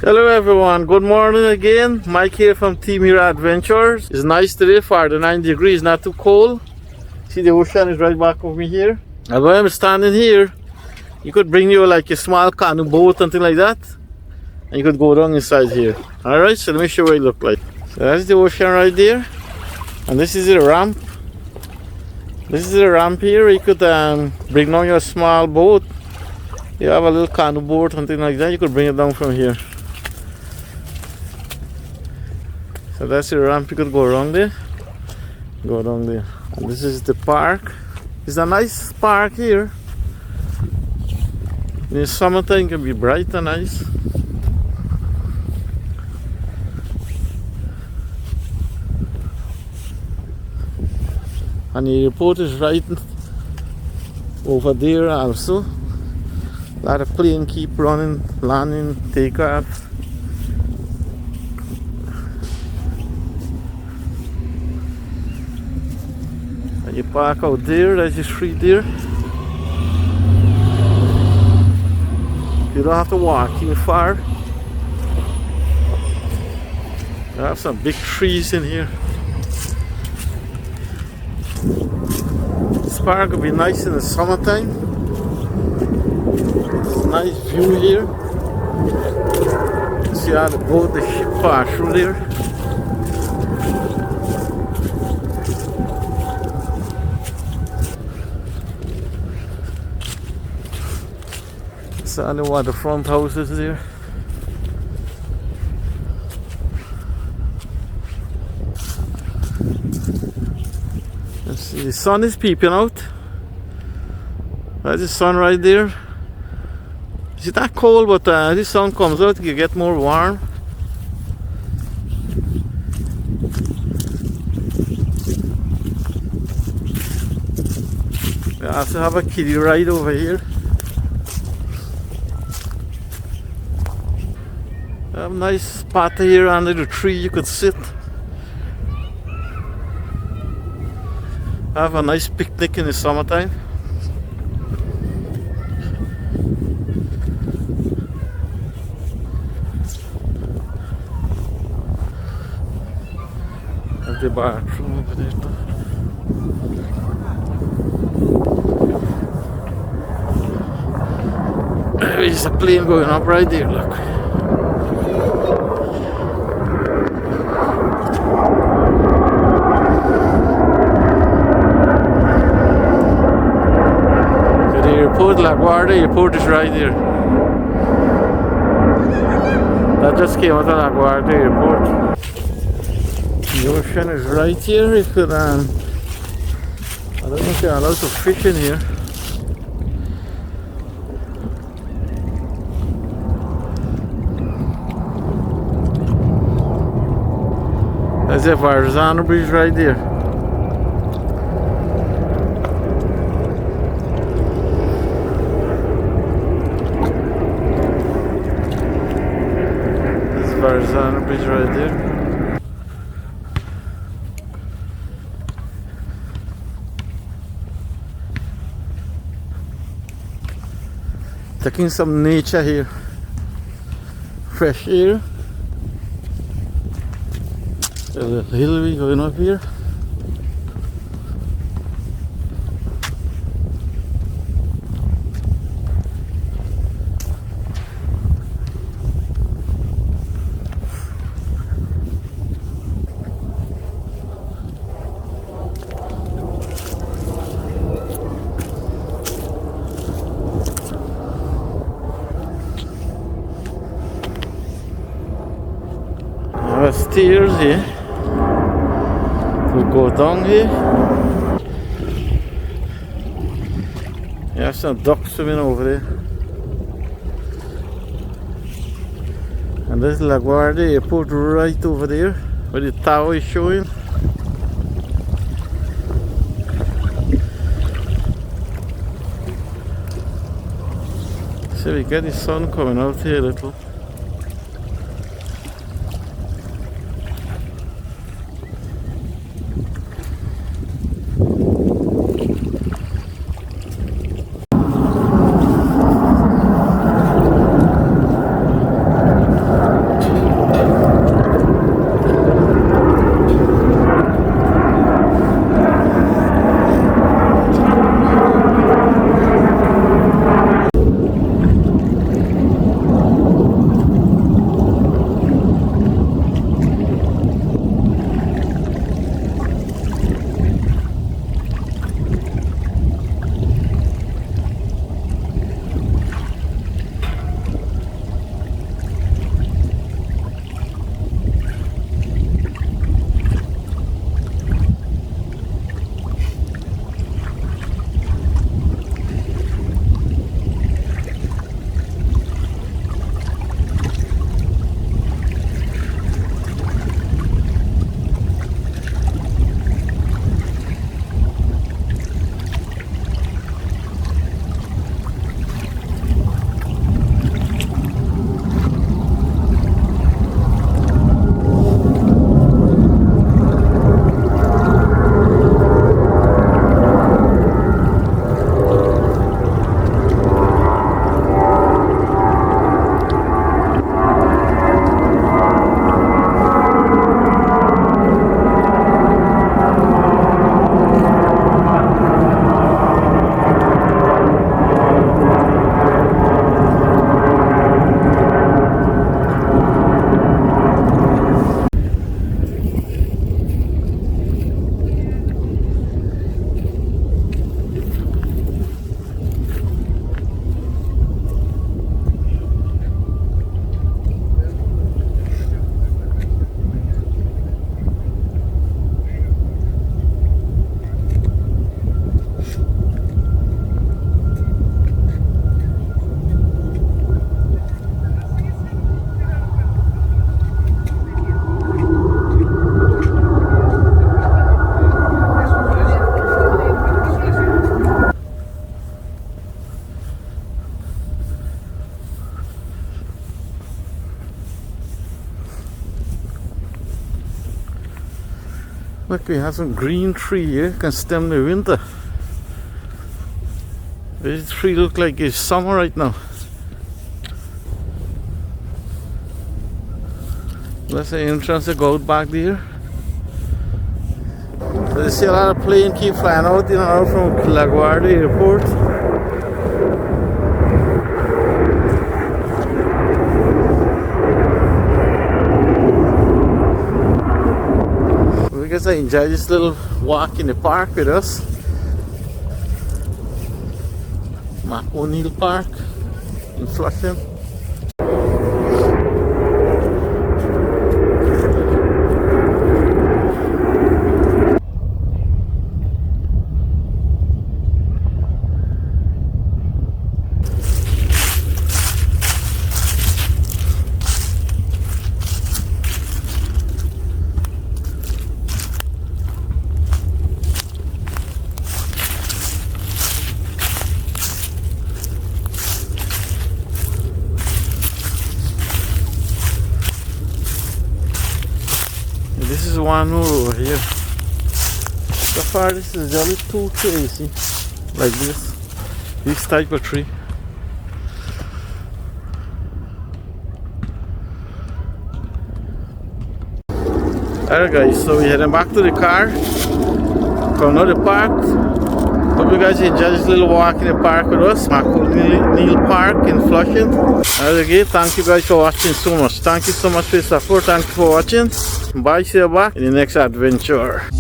Hello everyone, good morning again. Mike here from TeamHira Adventures. It's nice today, 49 degrees, not too cold. See, the ocean is right back of me here. And when I'm standing here, you could bring you like a small canoe boat, something like that, and you could go down inside here. Alright, so let me show you what it looks like. So that's the ocean right there, and this is the ramp. This is the ramp here. You could bring down your small boat. You have a little canoe boat, something like that, you could bring it down from here. So that's the ramp, you could go around there. Go down there. And this is the park. It's a nice park here. In the summertime it can be bright and nice. And the airport is right over there also. A lot of planes keep running, landing, take off. And you park out there, there's the street there. You don't have to walk too far. There have some big trees in here. This park will be nice in the summertime. It's a nice view here. See how the boat, the ship pass through there. See all the waterfront houses there. Let's see, the sun is peeping out. That's the sun right there. It's not cold, but the sun comes out, you get more warm. We also have a kiddie ride over here. We have a nice spot here under the tree you could sit. Have a nice picnic in the summertime. There's the bathroom over there. There's a plane going up right there, look. LaGuardia Airport is right there. That just came out of LaGuardia Airport. The ocean is right here. You could, I don't know if you're allowed to fish in here. There's a bridge right there. Bridge right there. Taking some nature here. Fresh air. A little hill going up here. Stairs here to go down here. You have some ducks swimming over there. And there's LaGuardia Airport right over there where the tower is showing. So we get the sun coming out here a little. like we have some green tree here, can stem the winter. This tree look like it's summer right now. That's the entrance to go out back there. So you see a lot of plane keep flying out, you know, from LaGuardia Airport. I guess I enjoy this little walk in the park with us. MacNeil Park in Flushing. This is one more over here. So far this is only 2 trees, see? Like this type of tree. Alright guys, so we're heading back to the car from another park. Hope you guys enjoy this little walk in the park with us, MacNeil Park in Flushing. Alright again, thank you guys for watching so much. Thank you so much for your support. Thank you for watching. Bye, see you back in the next adventure.